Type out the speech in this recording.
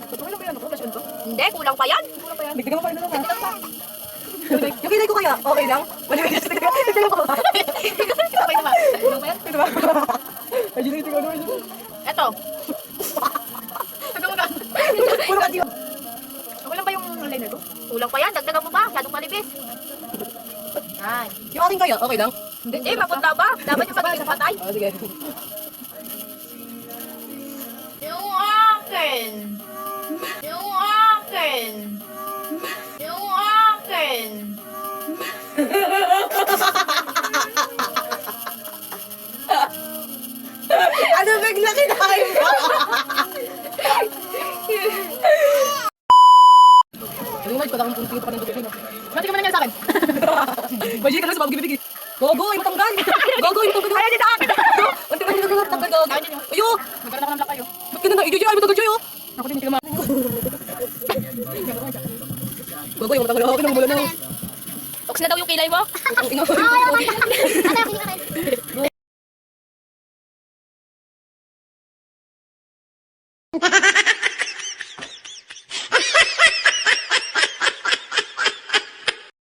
Tutuloy lang ba yan? Ako, flash on to. Hindi, kulang pa yan. Kulang pa yan. Bigyan mo pa rin lang ha. Dagdagan pa. Yung kilay ko kaya, okay lang? Tignan ko ba? Okay naman. Kulang pa yan. Ito ba? Ayun na, tignan mo. Eto. Tignan mo na. Puro ka diyo. Okay lang ba yung liner ko? Kulang pa yan. Dagdagan mo pa. Masyadong manipis. Yan. Yung aking kaya, okay lang? Hindi, mapunta ba? Dapat yung pagiging patay. Oh, sige. Yung akin. Yung akin. Yung akin. Ano bigla kinain mo? Ano yung ko lang kung pito pa ng dugtong. Mati ka man nangyari sa akin. Bajik ka na sa pag-ibig. Gogo, yung matanggal. Gogo, yung matanggal. Ayaw din sa akin. Unti ba yung matanggal, gogo? Ayaw din yun. Ayo! Magkaroon ako ng black kayo. Ba't ka na na? Ay, matanggal siya, oh. Ako din, hindi ka Gogo, yung matanggal. Okay, namumula na. Ox na daw yung kilay mo. Ang ina. Ano, hindi ka na